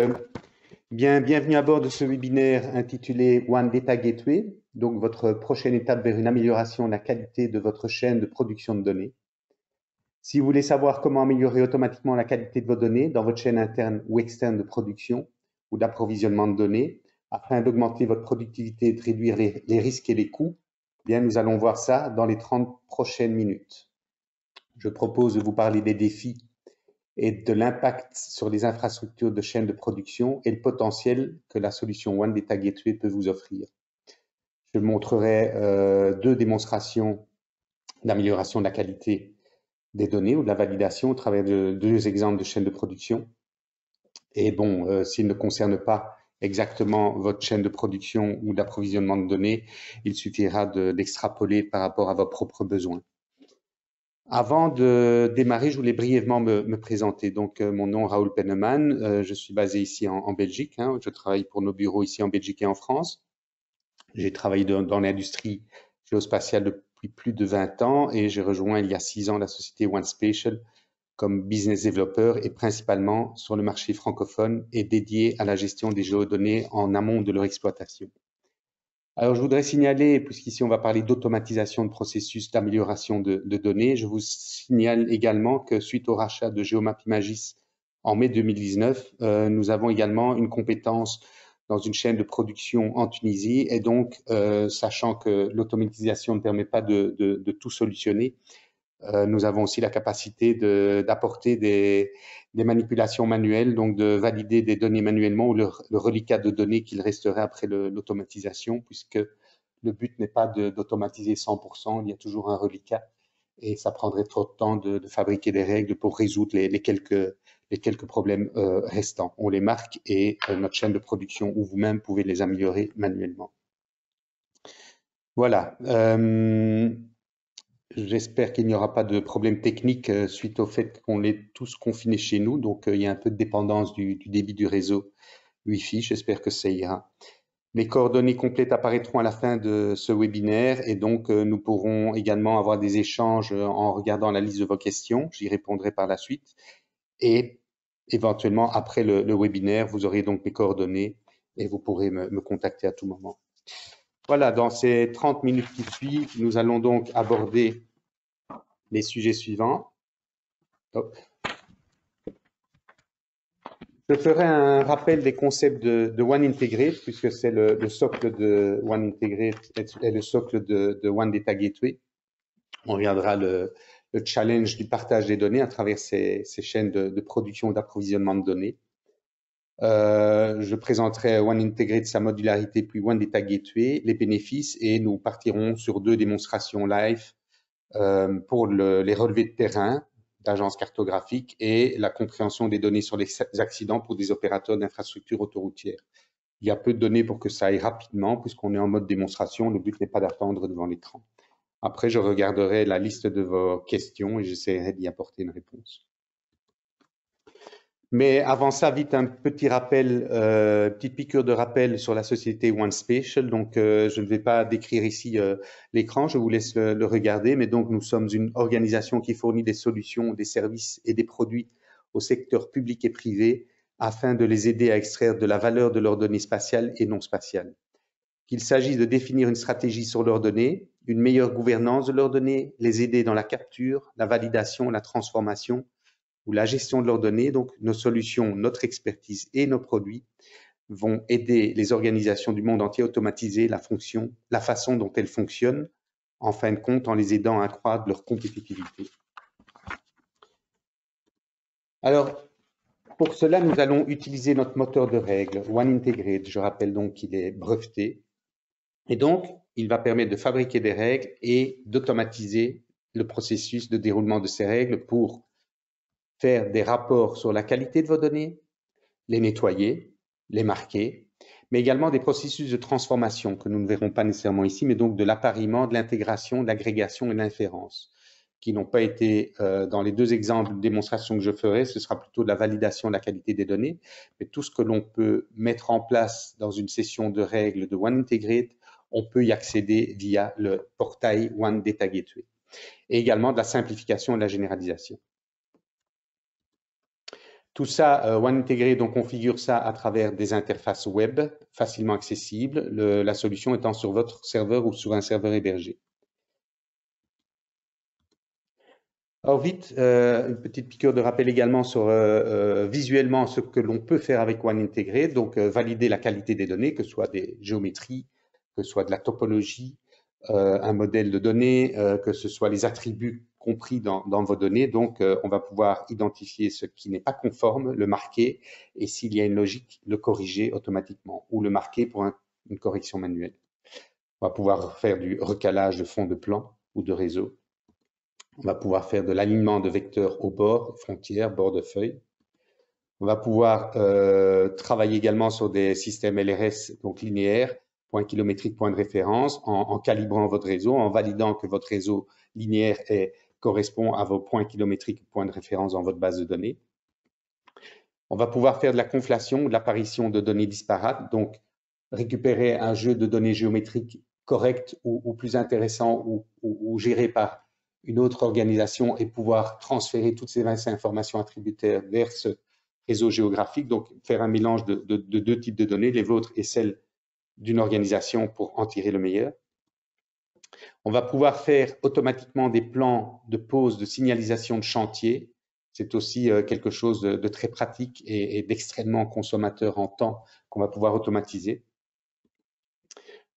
Euh, Bienvenue à bord de ce webinaire intitulé One Data Gateway, donc votre prochaine étape vers une amélioration de la qualité de votre chaîne de production de données. Si vous voulez savoir comment améliorer automatiquement la qualité de vos données dans votre chaîne interne ou externe de production ou d'approvisionnement de données, afin d'augmenter votre productivité et de réduire les risques et les coûts, bien nous allons voir ça dans les 30 prochaines minutes. Je propose de vous parler des défis et de l'impact sur les infrastructures de chaîne de production et le potentiel que la solution One Data Gateway peut vous offrir. Je montrerai deux démonstrations d'amélioration de la qualité des données ou de la validation au travers de deux exemples de chaînes de production. Et bon, s'ils ne concernent pas exactement votre chaîne de production ou d'approvisionnement de données, il suffira d'extrapoler par rapport à vos propres besoins. Avant de démarrer, je voulais brièvement me présenter. Donc, mon nom est Raoul Penneman. Je suis basé ici en Belgique. Je travaille pour nos bureaux ici en Belgique et en France. J'ai travaillé dans l'industrie géospatiale depuis plus de 20 ans et j'ai rejoint il y a 6 ans la société OneSpatial comme business developer et principalement sur le marché francophone et dédié à la gestion des géodonnées en amont de leur exploitation. Alors, je voudrais signaler, puisqu'ici on va parler d'automatisation de processus d'amélioration de données, je vous signale également que suite au rachat de Geomap Imagis en mai 2019, nous avons également une compétence dans une chaîne de production en Tunisie et donc, sachant que l'automatisation ne permet pas de tout solutionner, nous avons aussi la capacité d'apporter des manipulations manuelles, donc de valider des données manuellement ou le reliquat de données qu'il resterait après l'automatisation, puisque le but n'est pas d'automatiser 100%, il y a toujours un reliquat et ça prendrait trop de temps de fabriquer des règles pour résoudre les quelques problèmes restants. On les marque et notre chaîne de production ou vous-même pouvez les améliorer manuellement. Voilà. J'espère qu'il n'y aura pas de problème technique suite au fait qu'on est tous confinés chez nous. Donc, il y a un peu de dépendance du débit du réseau Wi-Fi. J'espère que ça ira. Les coordonnées complètes apparaîtront à la fin de ce webinaire et donc nous pourrons également avoir des échanges en regardant la liste de vos questions. J'y répondrai par la suite. Et éventuellement, après le webinaire, vous aurez donc mes coordonnées et vous pourrez me contacter à tout moment. Voilà, dans ces 30 minutes qui suivent, nous allons donc aborder les sujets suivants. Hop. Je ferai un rappel des concepts de One Integrate, puisque c'est le socle de One Integrate et le socle de One Data Gateway. On regardera le challenge du partage des données à travers ces chaînes de production et d'approvisionnement de données. Je présenterai One Integrate, sa modularité, puis One Data Gateway, les bénéfices, et nous partirons sur deux démonstrations live pour les relevés de terrain d'agences cartographiques et la compréhension des données sur les accidents pour des opérateurs d'infrastructures autoroutières. Il y a peu de données pour que ça aille rapidement, puisqu'on est en mode démonstration. Le but n'est pas d'attendre devant l'écran. Après, je regarderai la liste de vos questions et j'essaierai d'y apporter une réponse. Mais avant ça, vite un petit rappel, petite piqûre de rappel sur la société OneSpatial. Donc, je ne vais pas décrire ici l'écran, je vous laisse le regarder. Mais donc, nous sommes une organisation qui fournit des solutions, des services et des produits au secteur public et privé afin de les aider à extraire de la valeur de leurs données spatiales et non spatiales. Qu'il s'agisse de définir une stratégie sur leurs données, une meilleure gouvernance de leurs données, les aider dans la capture, la validation, la transformation, ou la gestion de leurs données. Donc, nos solutions, notre expertise et nos produits vont aider les organisations du monde entier à automatiser la façon dont elles fonctionnent, en fin de compte, en les aidant à accroître leur compétitivité. Alors, pour cela, nous allons utiliser notre moteur de règles, One Integrate. Je rappelle donc qu'il est breveté. Et donc, il va permettre de fabriquer des règles et d'automatiser le processus de déroulement de ces règles pour faire des rapports sur la qualité de vos données, les nettoyer, les marquer, mais également des processus de transformation que nous ne verrons pas nécessairement ici, mais donc de l'appariement, de l'intégration, de l'agrégation et de l'inférence, qui n'ont pas été dans les deux exemples de démonstration que je ferai, ce sera plutôt de la validation de la qualité des données, mais tout ce que l'on peut mettre en place dans une session de règles de One Integrate, on peut y accéder via le portail One Data Gateway, et également de la simplification et de la généralisation. Tout ça, One Integrated, on configure ça à travers des interfaces web facilement accessibles, la solution étant sur votre serveur ou sur un serveur hébergé. Alors vite, une petite piqûre de rappel également sur visuellement ce que l'on peut faire avec One Integrated, donc valider la qualité des données, que ce soit des géométries, que ce soit de la topologie, un modèle de données, que ce soit les attributs compris dans vos données. Donc, on va pouvoir identifier ce qui n'est pas conforme, le marquer, et s'il y a une logique, le corriger automatiquement ou le marquer pour une correction manuelle. On va pouvoir faire du recalage de fond de plan ou de réseau. On va pouvoir faire de l'alignement de vecteurs au bord, frontières, bord de feuille. On va pouvoir travailler également sur des systèmes LRS, donc linéaires, point kilométrique, point de référence, en calibrant votre réseau, en validant que votre réseau linéaire correspond à vos points kilométriques, points de référence dans votre base de données. On va pouvoir faire de la conflation, de l'apparition de données disparates, donc récupérer un jeu de données géométriques correct ou plus intéressant ou géré par une autre organisation et pouvoir transférer toutes ces informations attributaires vers ce réseau géographique, donc faire un mélange de deux types de données, les vôtres et celles d'une organisation pour en tirer le meilleur. On va pouvoir faire automatiquement des plans de pause, de signalisation de chantier. C'est aussi quelque chose de très pratique et d'extrêmement consommateur en temps qu'on va pouvoir automatiser.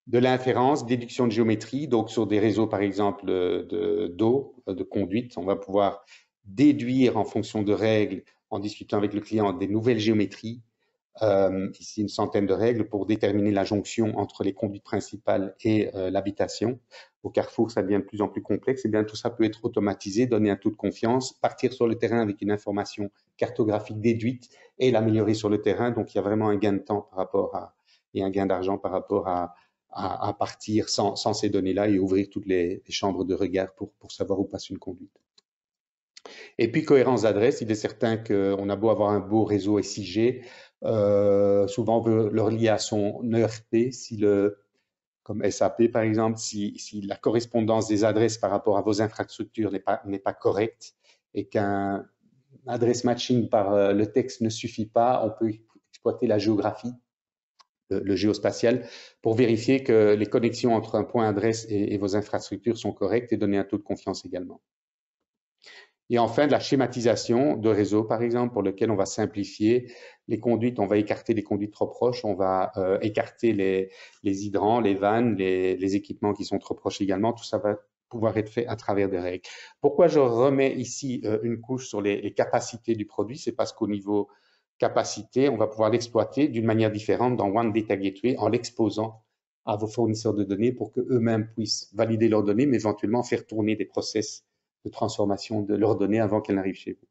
De l'inférence, déduction de géométrie, donc sur des réseaux par exemple d'eau, de conduite, on va pouvoir déduire en fonction de règles, en discutant avec le client, des nouvelles géométries, ici une centaine de règles pour déterminer la jonction entre les conduites principales et l'habitation. Au carrefour, ça devient de plus en plus complexe, et bien tout ça peut être automatisé, donner un taux de confiance, partir sur le terrain avec une information cartographique déduite et l'améliorer sur le terrain. Donc il y a vraiment un gain de temps par rapport à, et un gain d'argent par rapport à partir sans ces données-là et ouvrir toutes les chambres de regard pour savoir où passe une conduite. Et puis, cohérence d'adresse, il est certain qu'on a beau avoir un beau réseau SIG, souvent on veut le relier à son ERP, comme SAP par exemple, si la correspondance des adresses par rapport à vos infrastructures n'est pas correcte et qu'un adresse matching par le texte ne suffit pas, on peut exploiter la géographie, le géospatial, pour vérifier que les connexions entre un point adresse et vos infrastructures sont correctes et donner un taux de confiance également. Et enfin, de la schématisation de réseau, par exemple, pour lequel on va simplifier les conduites. On va écarter les conduites trop proches, on va écarter les hydrants, les vannes, les équipements qui sont trop proches également. Tout ça va pouvoir être fait à travers des règles. Pourquoi je remets ici une couche sur les capacités du produit? C'est parce qu'au niveau capacité, on va pouvoir l'exploiter d'une manière différente dans One Data Gateway en l'exposant à vos fournisseurs de données pour qu'eux-mêmes puissent valider leurs données, mais éventuellement faire tourner des process de transformation de leurs données avant qu'elles n'arrivent chez vous.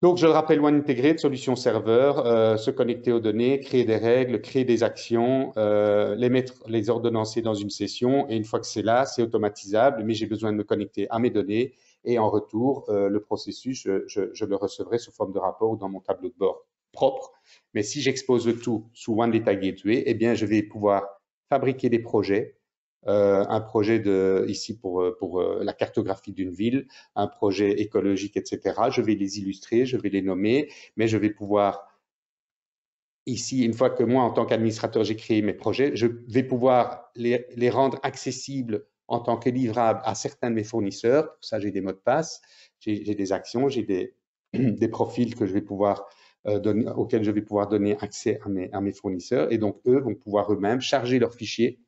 Donc, je le rappelle, One Integrated, solution serveur, se connecter aux données, créer des règles, créer des actions, les ordonnancer dans une session, et une fois que c'est là, c'est automatisable, mais j'ai besoin de me connecter à mes données, et en retour, le processus, je le recevrai sous forme de rapport ou dans mon tableau de bord propre. Mais si j'expose le tout sous One Data Gateway, eh bien, je vais pouvoir fabriquer des projets, un projet ici pour la cartographie d'une ville, un projet écologique, etc. Je vais les illustrer, je vais les nommer, mais je vais pouvoir ici, une fois que moi, en tant qu'administrateur, j'ai créé mes projets, je vais pouvoir les rendre accessibles en tant que livrables à certains de mes fournisseurs. Pour ça, j'ai des mots de passe, j'ai des actions, j'ai des profils que je vais pouvoir auxquels je vais pouvoir donner accès à mes fournisseurs. Et donc, eux vont pouvoir eux-mêmes charger leurs fichiers,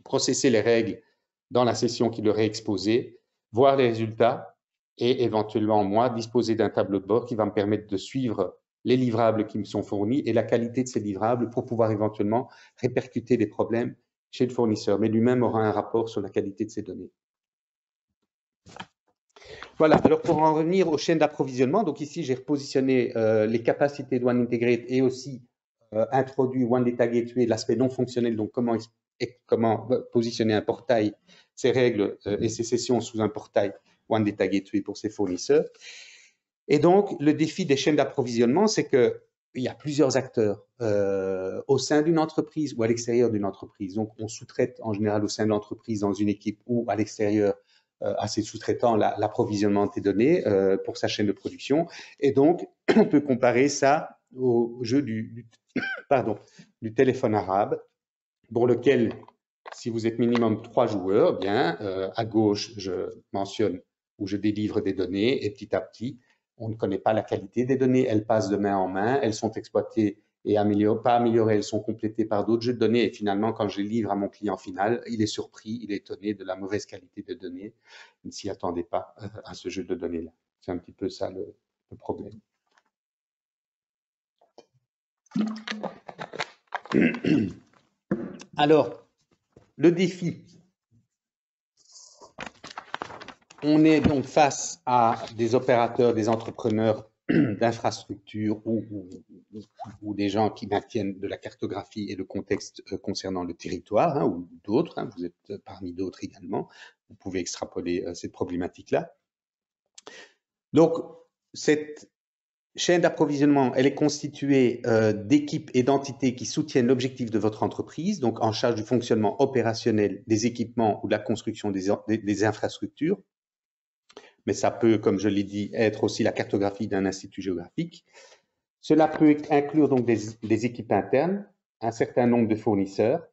processer les règles dans la session qui leur est exposée, voir les résultats et éventuellement, moi, disposer d'un tableau de bord qui va me permettre de suivre les livrables qui me sont fournis et la qualité de ces livrables pour pouvoir éventuellement répercuter des problèmes chez le fournisseur. Mais lui-même aura un rapport sur la qualité de ces données. Voilà, alors pour en revenir aux chaînes d'approvisionnement, donc ici j'ai repositionné les capacités de One Integrated et aussi introduit One Data Gateway, l'aspect non fonctionnel, donc comment positionner un portail, ses règles et ses sessions sous un portail One Data Gateway pour ses fournisseurs. Et donc, le défi des chaînes d'approvisionnement, c'est qu'il y a plusieurs acteurs au sein d'une entreprise ou à l'extérieur d'une entreprise. Donc, on sous-traite en général au sein de l'entreprise, dans une équipe ou à l'extérieur à ses sous-traitants l'approvisionnement de tes données pour sa chaîne de production. Et donc, on peut comparer ça au jeu du téléphone arabe, pour lequel, si vous êtes minimum 3 joueurs, bien, à gauche, je mentionne où je délivre des données, et petit à petit, on ne connaît pas la qualité des données, elles passent de main en main, elles sont exploitées et pas améliorées, elles sont complétées par d'autres jeux de données, et finalement, quand je les livre à mon client final, il est surpris, il est étonné de la mauvaise qualité des données, il ne s'y attendait pas à ce jeu de données-là. C'est un petit peu ça le problème. Alors, le défi. On est donc face à des opérateurs, des entrepreneurs d'infrastructures ou des gens qui maintiennent de la cartographie et le contexte concernant le territoire, hein, ou d'autres, hein, vous êtes parmi d'autres également, vous pouvez extrapoler cette problématique-là. Donc, cette chaîne d'approvisionnement, elle est constituée d'équipes et d'entités qui soutiennent l'objectif de votre entreprise, donc en charge du fonctionnement opérationnel des équipements ou de la construction des infrastructures. Mais ça peut, comme je l'ai dit, être aussi la cartographie d'un institut géographique. Cela peut inclure donc des équipes internes, un certain nombre de fournisseurs,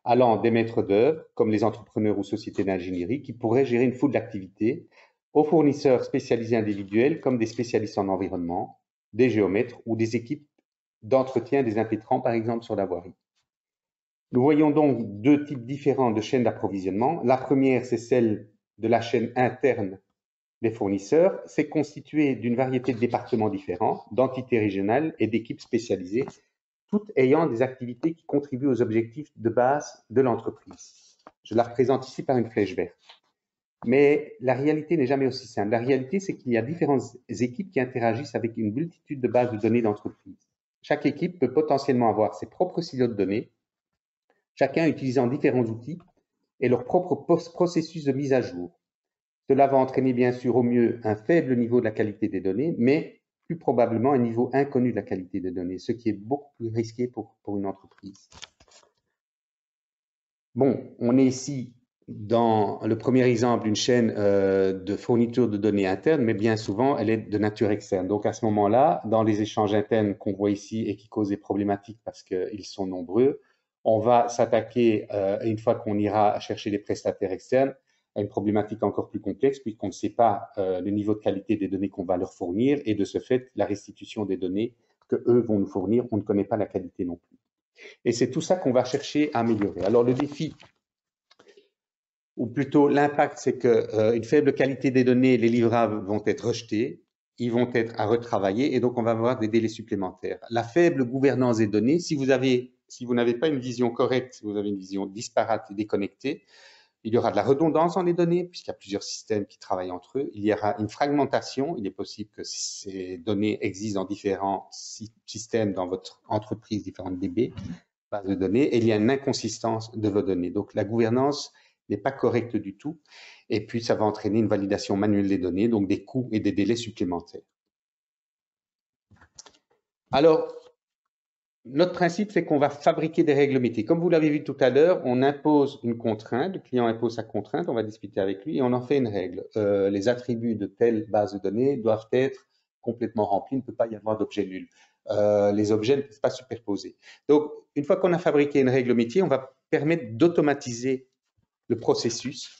allant des maîtres d'œuvre, comme les entrepreneurs ou sociétés d'ingénierie, qui pourraient gérer une foule d'activités, aux fournisseurs spécialisés individuels, comme des spécialistes en environnement, des géomètres ou des équipes d'entretien des impétrants, par exemple sur la voirie. Nous voyons donc deux types différents de chaînes d'approvisionnement. La première, c'est celle de la chaîne interne des fournisseurs. C'est constitué d'une variété de départements différents, d'entités régionales et d'équipes spécialisées, toutes ayant des activités qui contribuent aux objectifs de base de l'entreprise. Je la représente ici par une flèche verte. Mais la réalité n'est jamais aussi simple. La réalité, c'est qu'il y a différentes équipes qui interagissent avec une multitude de bases de données d'entreprise. Chaque équipe peut potentiellement avoir ses propres silos de données, chacun utilisant différents outils et leur propre processus de mise à jour. Cela va entraîner bien sûr au mieux un faible niveau de la qualité des données, mais plus probablement un niveau inconnu de la qualité des données, ce qui est beaucoup plus risqué pour une entreprise. Bon, on est ici dans le premier exemple d'une chaîne de fourniture de données internes, mais bien souvent, elle est de nature externe. Donc, à ce moment-là, dans les échanges internes qu'on voit ici et qui causent des problématiques parce qu'ils sont nombreux, on va s'attaquer, une fois qu'on ira chercher des prestataires externes, à une problématique encore plus complexe puisqu'on ne sait pas le niveau de qualité des données qu'on va leur fournir et de ce fait, la restitution des données que eux vont nous fournir, on ne connaît pas la qualité non plus. Et c'est tout ça qu'on va chercher à améliorer. Alors, le défi, ou plutôt l'impact, c'est qu'une faible qualité des données, les livrables vont être rejetés, ils vont être à retravailler et donc on va avoir des délais supplémentaires. La faible gouvernance des données, si vous n'avez pas une vision correcte, si vous avez une vision disparate et déconnectée, il y aura de la redondance dans les données puisqu'il y a plusieurs systèmes qui travaillent entre eux. Il y aura une fragmentation. Il est possible que ces données existent dans différents systèmes dans votre entreprise, différentes DB, bases de données, et il y a une inconsistance de vos données. Donc la gouvernance n'est pas correcte du tout. Et puis, ça va entraîner une validation manuelle des données, donc des coûts et des délais supplémentaires. Alors, notre principe, c'est qu'on va fabriquer des règles métiers. Comme vous l'avez vu tout à l'heure, on impose une contrainte, le client impose sa contrainte, on va discuter avec lui et on en fait une règle. Les attributs de telle base de données doivent être complètement remplis, il ne peut pas y avoir d'objet nul. Les objets ne peuvent pas superposer. Donc, une fois qu'on a fabriqué une règle métier, on va permettre d'automatiser le processus.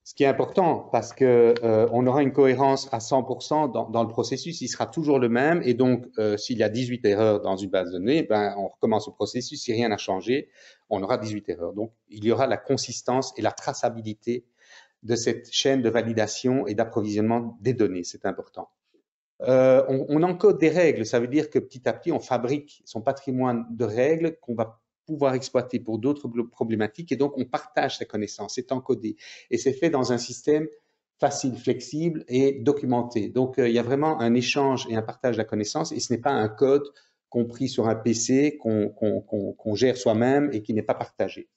Ce qui est important parce que on aura une cohérence à 100% dans le processus, il sera toujours le même et donc s'il y a 18 erreurs dans une base de données, ben on recommence le processus, si rien n'a changé, on aura 18 erreurs. Donc il y aura la consistance et la traçabilité de cette chaîne de validation et d'approvisionnement des données, c'est important. On encode des règles, ça veut dire que petit à petit on fabrique son patrimoine de règles qu'on va pouvoir exploiter pour d'autres problématiques et donc on partage sa connaissance, c'est encodé et c'est fait dans un système facile, flexible et documenté. Donc il y a vraiment un échange et un partage de la connaissance et ce n'est pas un code compris sur un PC qu'on gère soi-même et qui n'est pas partagé.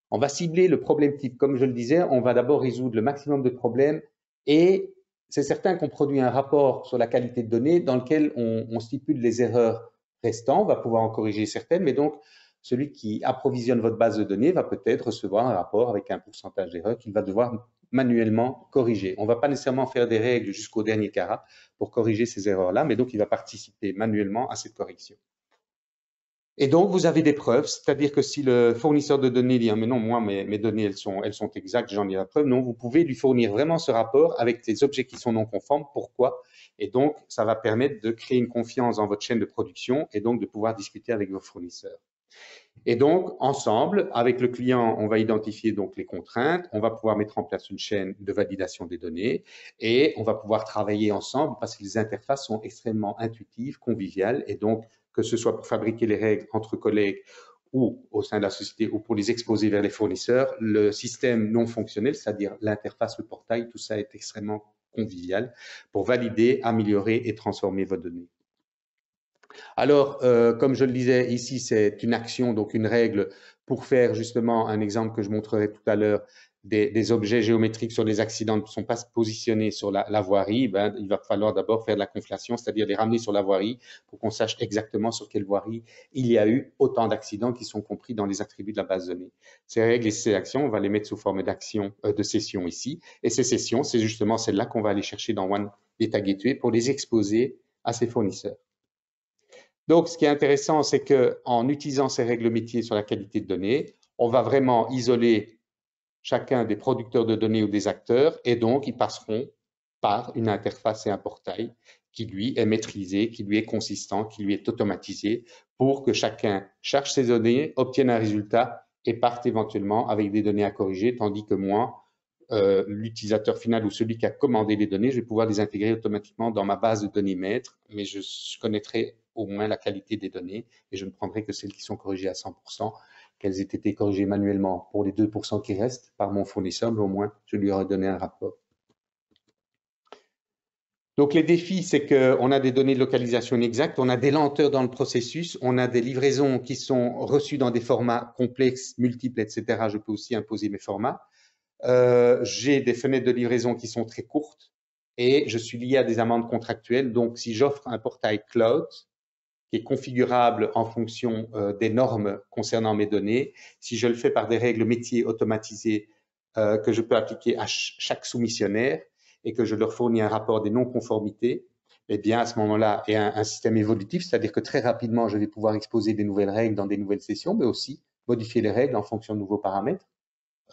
On va cibler le problème type, comme je le disais, on va d'abord résoudre le maximum de problèmes et c'est certain qu'on produit un rapport sur la qualité de données dans lequel on stipule les erreurs restantes, on va pouvoir en corriger certaines, mais donc celui qui approvisionne votre base de données va peut-être recevoir un rapport avec un pourcentage d'erreur qu'il va devoir manuellement corriger. On ne va pas nécessairement faire des règles jusqu'au dernier carat pour corriger ces erreurs-là, mais donc il va participer manuellement à cette correction. Et donc, vous avez des preuves, c'est-à-dire que si le fournisseur de données dit « Ah, mais non, moi, mes données, elles sont exactes, j'en ai la preuve », non, vous pouvez lui fournir vraiment ce rapport avec des objets qui sont non conformes. Pourquoi? Et donc, ça va permettre de créer une confiance dans votre chaîne de production et donc de pouvoir discuter avec vos fournisseurs. Et donc, ensemble, avec le client, on va identifier donc les contraintes, on va pouvoir mettre en place une chaîne de validation des données et on va pouvoir travailler ensemble parce que les interfaces sont extrêmement intuitives, conviviales et donc, que ce soit pour fabriquer les règles entre collègues ou au sein de la société ou pour les exposer vers les fournisseurs, le système non fonctionnel, c'est-à-dire l'interface, le portail, tout ça est extrêmement convivial pour valider, améliorer et transformer vos données. Alors, comme je le disais, ici, c'est une action, donc une règle pour faire justement un exemple que je montrerai tout à l'heure, des objets géométriques sur les accidents ne sont pas positionnés sur la voirie. Ben, il va falloir d'abord faire de la conflation, c'est-à-dire les ramener sur la voirie pour qu'on sache exactement sur quelle voirie il y a eu autant d'accidents qui sont compris dans les attributs de la base de données. Ces règles et ces actions, on va les mettre sous forme d'actions, de sessions ici. Et ces sessions, c'est justement celles-là qu'on va aller chercher dans One Data Gateway pour les exposer à ses fournisseurs. Donc, ce qui est intéressant, c'est qu'en utilisant ces règles métiers sur la qualité de données, on va vraiment isoler chacun des producteurs de données ou des acteurs, et donc ils passeront par une interface et un portail qui, lui, est maîtrisé, qui lui est consistant, qui lui est automatisé, pour que chacun cherche ses données, obtienne un résultat et parte éventuellement avec des données à corriger, tandis que moi, l'utilisateur final ou celui qui a commandé les données, je vais pouvoir les intégrer automatiquement dans ma base de données maître, mais je connaîtrai au moins la qualité des données et je ne prendrai que celles qui sont corrigées à 100%, qu'elles aient été corrigées manuellement pour les 2% qui restent par mon fournisseur, mais au moins je lui aurai donné un rapport. Donc les défis, c'est qu'on a des données de localisation inexactes, on a des lenteurs dans le processus, on a des livraisons qui sont reçues dans des formats complexes, multiples, etc. Je peux aussi imposer mes formats. J'ai des fenêtres de livraison qui sont très courtes et je suis lié à des amendes contractuelles. Donc, si j'offre un portail cloud qui est configurable en fonction des normes concernant mes données, si je le fais par des règles métiers automatisées que je peux appliquer à chaque soumissionnaire et que je leur fournis un rapport des non-conformités, eh bien, à ce moment-là, et un système évolutif, c'est-à-dire que très rapidement, je vais pouvoir exposer des nouvelles règles dans des nouvelles sessions, mais aussi modifier les règles en fonction de nouveaux paramètres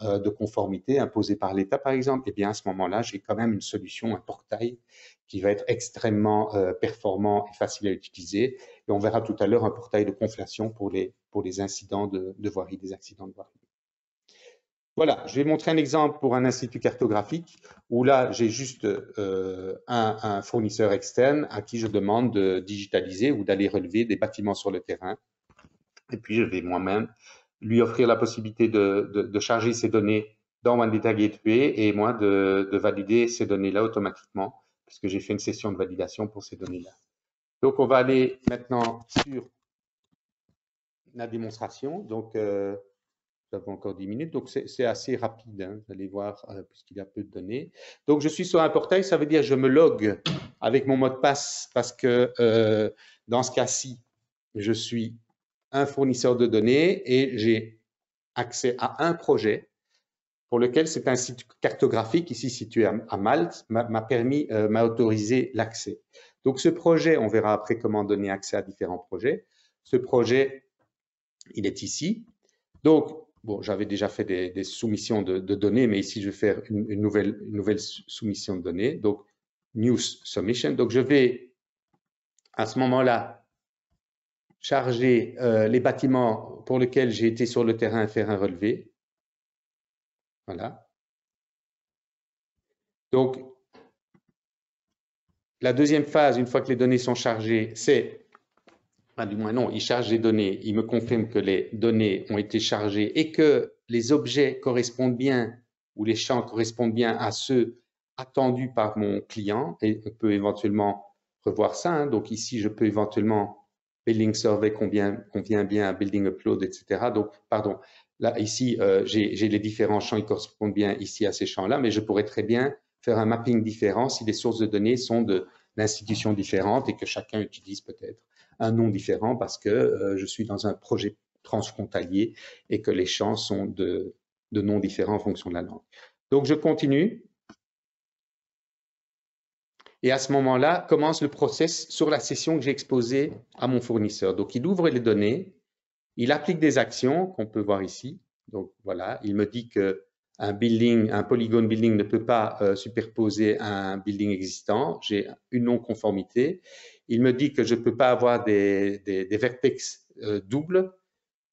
de conformité imposée par l'État, par exemple, eh bien, à ce moment-là, j'ai quand même une solution, un portail qui va être extrêmement performant et facile à utiliser. Et on verra tout à l'heure un portail de conflation pour les incidents de voirie, des accidents de voirie. Voilà, je vais montrer un exemple pour un institut cartographique où là, j'ai juste un fournisseur externe à qui je demande de digitaliser ou d'aller relever des bâtiments sur le terrain. Et puis, je vais moi-même lui offrir la possibilité de charger ces données dans One Data Gateway et moi de valider ces données-là automatiquement puisque j'ai fait une session de validation pour ces données-là. Donc, on va aller maintenant sur la démonstration. Donc, nous avons encore 10 minutes, donc c'est assez rapide, hein, vous allez voir, puisqu'il y a peu de données. Donc, je suis sur un portail, ça veut dire que je me log avec mon mot de passe parce que dans ce cas-ci, je suis un fournisseur de données et j'ai accès à un projet pour lequel cet institut cartographique, ici situé à Malte, m'a autorisé l'accès. Donc, ce projet, on verra après comment donner accès à différents projets. Ce projet, il est ici. Donc, bon, j'avais déjà fait des soumissions de données, mais ici, je vais faire une nouvelle soumission de données. Donc, New Submission. Donc, je vais, à ce moment-là, charger les bâtiments pour lesquels j'ai été sur le terrain faire un relevé. Voilà. Donc, la deuxième phase, une fois que les données sont chargées, c'est, enfin, du moins non, il charge les données, il me confirme que les données ont été chargées et que les objets correspondent bien ou les champs correspondent bien à ceux attendus par mon client et on peut éventuellement revoir ça. Hein. Donc ici, je peux éventuellement building survey convient bien à building upload, etc. Donc, pardon, là, ici, j'ai les différents champs, ils correspondent bien ici à ces champs-là, mais je pourrais très bien faire un mapping différent si les sources de données sont d'institutions différentes et que chacun utilise peut-être un nom différent parce que je suis dans un projet transfrontaliers et que les champs sont de noms différents en fonction de la langue. Donc, je continue. Et à ce moment-là, commence le process sur la session que j'ai exposée à mon fournisseur. Donc, il ouvre les données, il applique des actions qu'on peut voir ici. Donc, voilà, il me dit que un polygone building ne peut pas superposer un building existant. J'ai une non-conformité. Il me dit que je ne peux pas avoir des vertex doubles.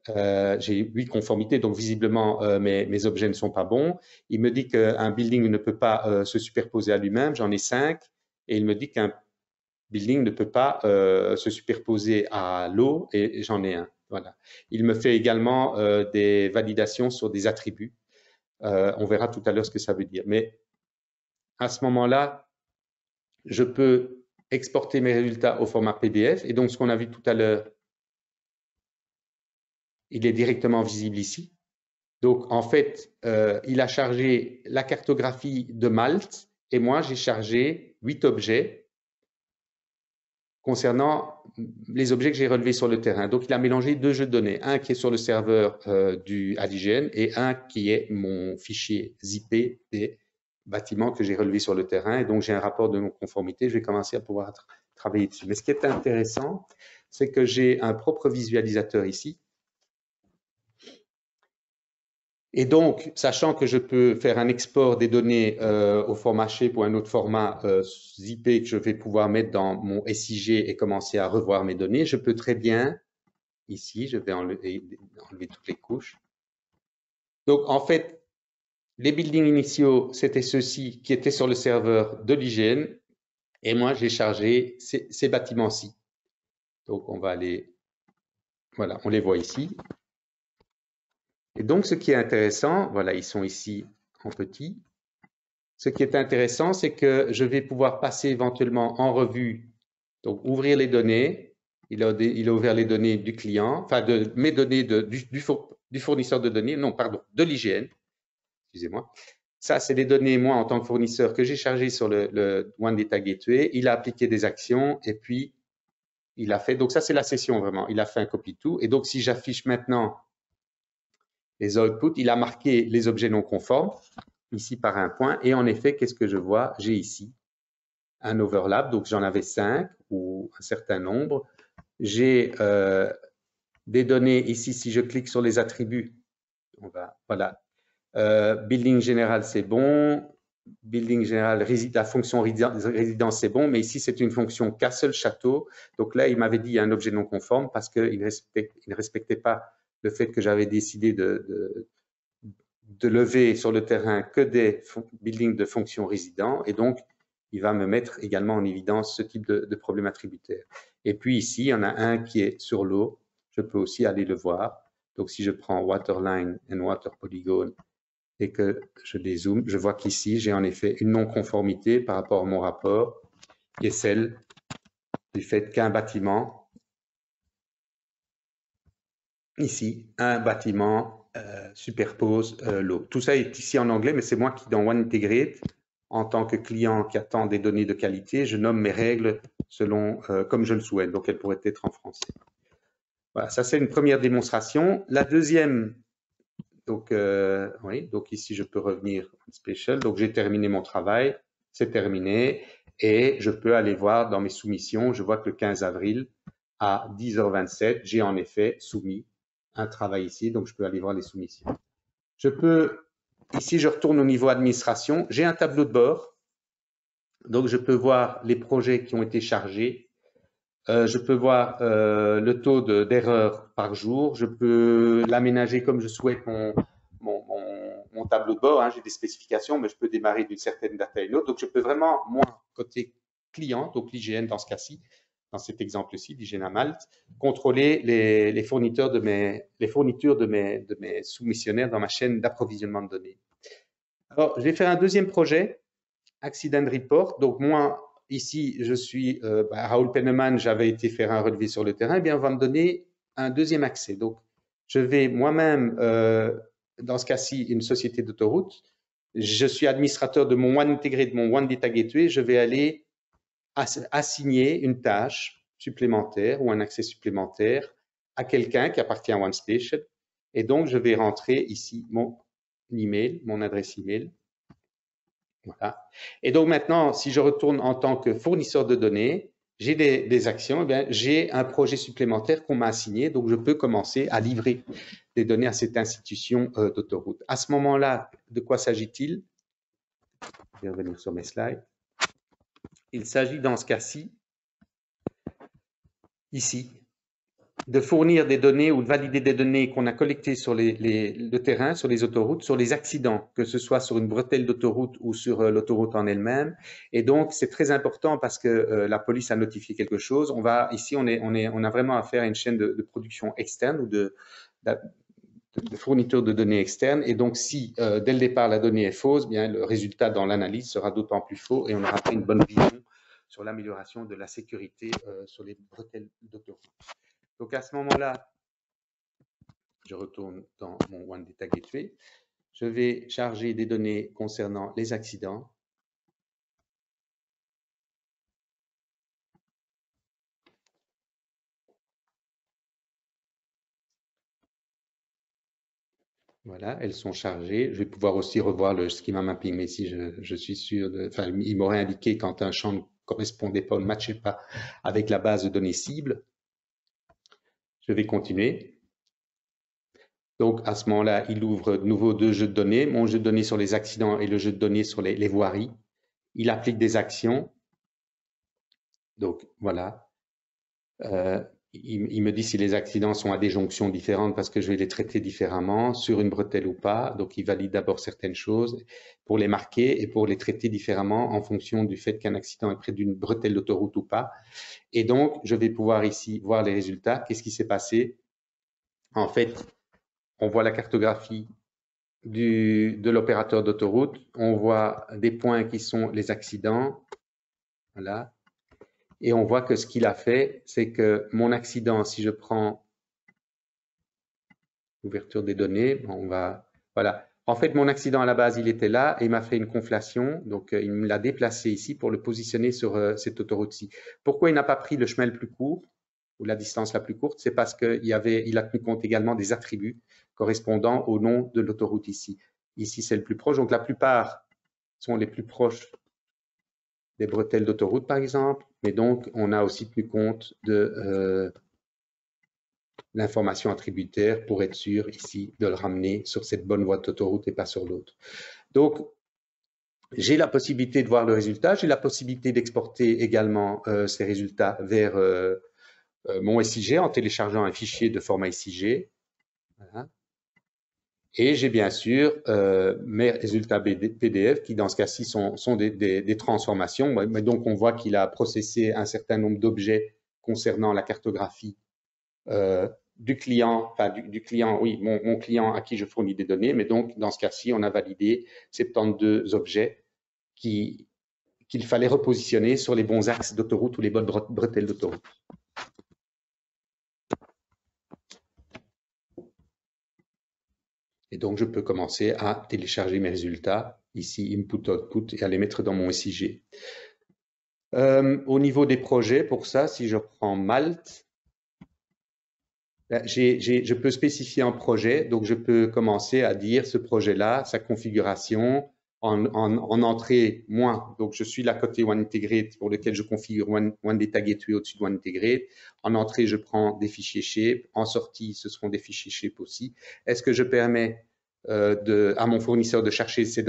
J'ai 8 conformités, donc visiblement mes objets ne sont pas bons. Il me dit qu'un building ne peut pas se superposer à lui-même. J'en ai 5. Et il me dit qu'un building ne peut pas se superposer à l'eau, et j'en ai un. Voilà. Il me fait également des validations sur des attributs. On verra tout à l'heure ce que ça veut dire. Mais à ce moment-là, je peux exporter mes résultats au format PDF. Et donc, ce qu'on a vu tout à l'heure, il est directement visible ici. Donc, en fait, il a chargé la cartographie de Malte et moi, j'ai chargé 8 objets concernant les objets que j'ai relevés sur le terrain. Donc, il a mélangé 2 jeux de données, un qui est sur le serveur à l'IGN et un qui est mon fichier zippé des bâtiments que j'ai relevés sur le terrain. Et donc, j'ai un rapport de non-conformité. Je vais commencer à pouvoir travailler dessus. Mais ce qui est intéressant, c'est que j'ai un propre visualisateur ici. Et donc, sachant que je peux faire un export des données au format shape ou un autre format zippé que je vais pouvoir mettre dans mon SIG et commencer à revoir mes données, je peux très bien, ici, je vais enlever toutes les couches. Donc, en fait, les buildings initiaux, c'était ceux-ci qui étaient sur le serveur de l'IGN et moi, j'ai chargé ces bâtiments-ci. Donc, on va aller, voilà, on les voit ici. Et donc, ce qui est intéressant, voilà, ils sont ici en petit. Ce qui est intéressant, c'est que je vais pouvoir passer éventuellement en revue, donc ouvrir les données. Il a ouvert les données du client, enfin de mes données du fournisseur de données, non, pardon, de l'IGN. Excusez-moi. Ça, c'est les données, moi, en tant que fournisseur, que j'ai chargées sur le One Data Gateway. Il a appliqué des actions et puis il a fait. Donc, ça, c'est la session vraiment. Il a fait un copy-to. Et donc, si j'affiche maintenant les outputs, il a marqué les objets non conformes ici par un point. Et en effet, qu'est-ce que je vois? J'ai ici un overlap, donc j'en avais 5 ou un certain nombre. J'ai des données ici, si je clique sur les attributs, voilà. Building général, c'est bon. Building général, la fonction résidence, c'est bon, mais ici, c'est une fonction castle château. Donc là, il m'avait dit un objet non conforme parce qu'il ne respectait pas le fait que j'avais décidé de lever sur le terrain que des buildings de fonction résident. Et donc, il va me mettre également en évidence ce type de problème attributaire. Et puis ici, il y en a un qui est sur l'eau. Je peux aussi aller le voir. Donc, si je prends Waterline and Water Polygone et que je dézoome, je vois qu'ici, j'ai en effet une non-conformité par rapport à mon rapport, qui est celle du fait qu'un bâtiment, ici, un bâtiment superpose l'eau. Tout ça est ici en anglais, mais c'est moi qui, dans OneIntegrate, en tant que client qui attend des données de qualité, je nomme mes règles selon comme je le souhaite. Donc, elles pourraient être en français. Voilà, ça c'est une première démonstration. La deuxième, donc, oui, donc ici je peux revenir en special. Donc, j'ai terminé mon travail, c'est terminé. Et je peux aller voir dans mes soumissions, je vois que le 15 avril à 10h27, j'ai en effet soumis un travail ici. Donc, je peux aller voir les soumissions. Je peux, ici je retourne au niveau administration, j'ai un tableau de bord. Donc, je peux voir les projets qui ont été chargés. Je peux voir le taux d'erreur par jour. Je peux l'aménager comme je souhaite mon tableau de bord. Hein. J'ai des spécifications, mais je peux démarrer d'une certaine date à une autre. Donc, je peux vraiment, moi, côté client, donc l'IGN dans ce cas-ci, dans cet exemple-ci, l'IGN à Malte, contrôler les fournitures de mes soumissionnaires dans ma chaîne d'approvisionnement de données. Alors, je vais faire un deuxième projet, Accident Report. Donc, moi, ici, je suis Raoul Penneman, j'avais été faire un relevé sur le terrain, eh bien, on va me donner un deuxième accès. Donc, je vais moi-même, dans ce cas-ci, une société d'autoroute, je suis administrateur de mon One intégré, de mon One Data Gateway, je vais aller assigner une tâche supplémentaire ou un accès supplémentaire à quelqu'un qui appartient à OneStation. Et donc, je vais rentrer ici mon email, mon adresse email. Voilà. Et donc maintenant, si je retourne en tant que fournisseur de données, j'ai des actions, eh j'ai un projet supplémentaire qu'on m'a assigné, donc je peux commencer à livrer des données à cette institution d'autoroute. À ce moment-là, de quoi s'agit-il? Je vais revenir sur mes slides. Il s'agit dans ce cas-ci, ici, de fournir des données ou de valider des données qu'on a collectées sur le terrain, sur les autoroutes, sur les accidents, que ce soit sur une bretelle d'autoroute ou sur l'autoroute en elle-même. Et donc, c'est très important parce que la police a notifié quelque chose. Ici, on a vraiment affaire à une chaîne de production externe ou de fourniture de données externes. Et donc, si dès le départ la donnée est fausse, bien le résultat dans l'analyse sera d'autant plus faux et on n'aura pas une bonne vision sur l'amélioration de la sécurité sur les bretelles d'autoroute. Donc, à ce moment-là, je retourne dans mon One Data Gateway. Je vais charger des données concernant les accidents. Voilà, elles sont chargées. Je vais pouvoir aussi revoir le schema mapping, mais si je suis sûr, il m'aurait indiqué quand un champ ne correspondait pas ou ne matchait pas avec la base de données cible. Je vais continuer. Donc, à ce moment-là, il ouvre de nouveau deux jeux de données, mon jeu de données sur les accidents et le jeu de données sur les voiries. Il applique des actions. Donc, voilà. Il me dit si les accidents sont à des jonctions différentes parce que je vais les traiter différemment, sur une bretelle ou pas. Donc, il valide d'abord certaines choses pour les marquer et pour les traiter différemment en fonction du fait qu'un accident est près d'une bretelle d'autoroute ou pas. Et donc, je vais pouvoir ici voir les résultats. Qu'est-ce qui s'est passé? En fait, on voit la cartographie de l'opérateur d'autoroute. On voit des points qui sont les accidents. Voilà. Et on voit que ce qu'il a fait, c'est que mon accident, si je prends ouverture des données, voilà. En fait, mon accident à la base, il était là et il m'a fait une conflation. Donc, il me l'a déplacé ici pour le positionner sur cette autoroute-ci. Pourquoi il n'a pas pris le chemin le plus court ou la distance la plus courte? C'est parce qu'il a tenu compte également des attributs correspondant au nom de l'autoroute ici. Ici, c'est le plus proche. Donc, la plupart sont les plus proches des bretelles d'autoroute, par exemple. Mais donc, on a aussi tenu compte de l'information attributaire pour être sûr ici de le ramener sur cette bonne voie d'autoroute et pas sur l'autre. Donc, j'ai la possibilité de voir le résultat. J'ai la possibilité d'exporter également ces résultats vers mon SIG en téléchargeant un fichier de format SIG. Voilà. Et j'ai bien sûr mes résultats PDF qui, dans ce cas-ci, sont des transformations. Mais donc, on voit qu'il a processé un certain nombre d'objets concernant la cartographie du client, enfin du client, oui, mon client à qui je fournis des données. Mais donc, dans ce cas-ci, on a validé 72 objets qu'il fallait repositionner sur les bons axes d'autoroute ou les bonnes bretelles d'autoroute. Et donc, je peux commencer à télécharger mes résultats, ici, input, output, et à les mettre dans mon SIG. Au niveau des projets, pour ça, si je prends Malte, je peux spécifier un projet, donc je peux commencer à dire ce projet-là, sa configuration, en entrée, moi, donc je suis là côté One Integrate pour lequel je configure One Data Gateway au-dessus de One Integrate. En entrée, je prends des fichiers shape. En sortie, ce seront des fichiers shape aussi. Est-ce que je permets à mon fournisseur de charger ces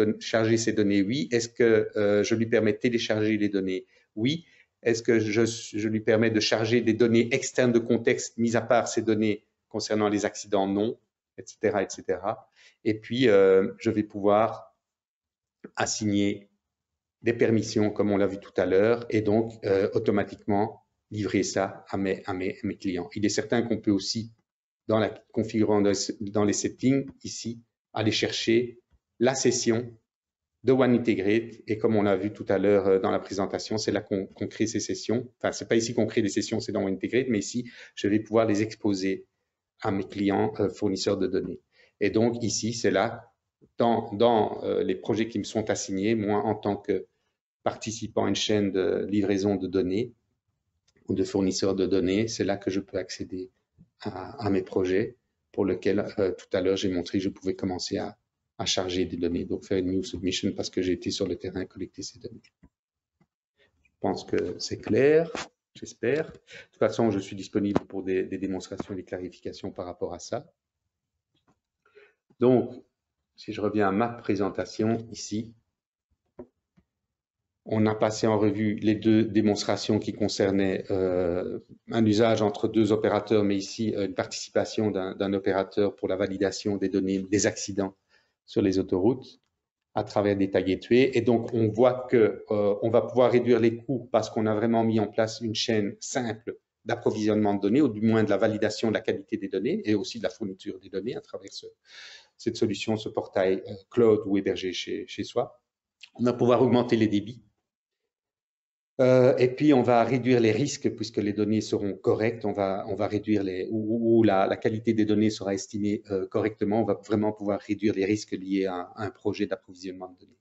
données? Oui. Est-ce que je lui permets de télécharger les données? Oui. Est-ce que je lui permets de charger des données externes de contexte, mis à part ces données concernant les accidents? Non, etc., etc. Et puis, je vais pouvoir assigner des permissions, comme on l'a vu tout à l'heure, et donc automatiquement livrer ça à mes clients. Il est certain qu'on peut aussi, dans la configurant dans les settings, ici, aller chercher la session de One Integrate, et comme on l'a vu tout à l'heure dans la présentation, c'est là qu'on crée ces sessions. Enfin, c'est pas ici qu'on crée des sessions, c'est dans One Integrate, mais ici, je vais pouvoir les exposer à mes clients fournisseurs de données. Et donc, ici, c'est là, dans les projets qui me sont assignés, moi, en tant que participant à une chaîne de livraison de données ou de fournisseurs de données, c'est là que je peux accéder à mes projets pour lesquels tout à l'heure j'ai montré que je pouvais commencer à charger des données, donc faire une new submission parce que j'ai été sur le terrain collecter ces données. Je pense que c'est clair, j'espère. De toute façon, je suis disponible pour des démonstrations et des clarifications par rapport à ça. Donc, si je reviens à ma présentation ici, on a passé en revue les deux démonstrations qui concernaient un usage entre deux opérateurs, mais ici une participation d'un opérateur pour la validation des données des accidents sur les autoroutes à travers Data Gateway. Et donc, on voit qu'on va pouvoir réduire les coûts parce qu'on a vraiment mis en place une chaîne simple d'approvisionnement de données, ou du moins de la validation de la qualité des données et aussi de la fourniture des données à travers cette solution, ce portail cloud ou hébergé chez soi. On va pouvoir augmenter les débits. Et puis, on va réduire les risques puisque les données seront correctes. On va réduire la qualité des données sera estimée correctement. On va vraiment pouvoir réduire les risques liés à un projet d'approvisionnement de données.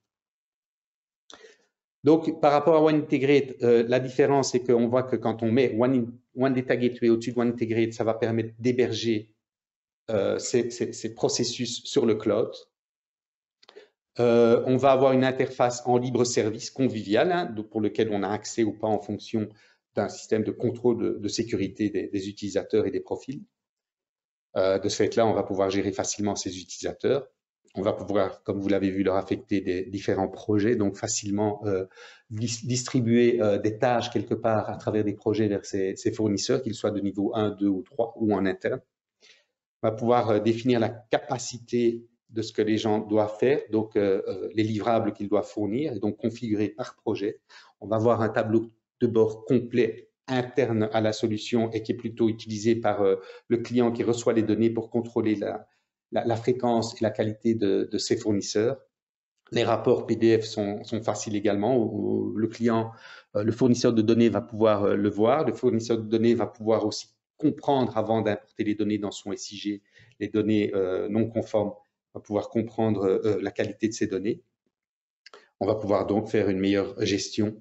Donc, par rapport à One Integrate, la différence, c'est qu'on voit que quand on met One Data Gateway au-dessus de One Integrate, ça va permettre d'héberger ces processus sur le cloud. On va avoir une interface en libre service convivial, pour lequel on a accès ou pas en fonction d'un système de contrôle de sécurité des utilisateurs et des profils. De ce fait-là, on va pouvoir gérer facilement ces utilisateurs. On va pouvoir, comme vous l'avez vu, leur affecter des différents projets, donc facilement distribuer des tâches quelque part à travers des projets vers ces fournisseurs, qu'ils soient de niveau 1, 2 ou 3 ou en interne. On va pouvoir définir la capacité de ce que les gens doivent faire, donc les livrables qu'ils doivent fournir, et donc configurer par projet. On va avoir un tableau de bord complet interne à la solution et qui est plutôt utilisé par le client qui reçoit les données pour contrôler la fréquence et la qualité de ses fournisseurs. Les rapports PDF sont faciles également, où le client, le fournisseur de données va pouvoir le voir. Le fournisseur de données va pouvoir aussi comprendre, avant d'importer les données dans son SIG, les données non conformes, va pouvoir comprendre la qualité de ces données. On va pouvoir donc faire une meilleure gestion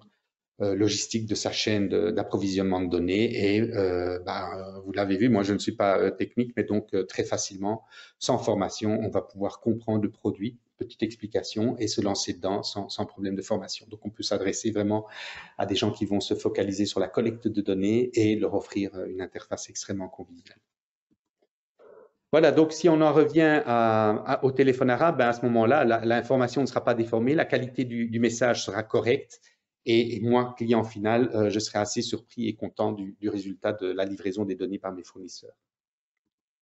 logistique de sa chaîne d'approvisionnement de données. Et vous l'avez vu, moi je ne suis pas technique, mais donc très facilement, sans formation, on va pouvoir comprendre le produit, petite explication, et se lancer dedans sans problème de formation. Donc on peut s'adresser vraiment à des gens qui vont se focaliser sur la collecte de données et leur offrir une interface extrêmement conviviale. Voilà, donc si on en revient au téléphone arabe, à ce moment-là, l'information ne sera pas déformée, la qualité du message sera correcte, et moi, client final, je serai assez surpris et content du résultat de la livraison des données par mes fournisseurs.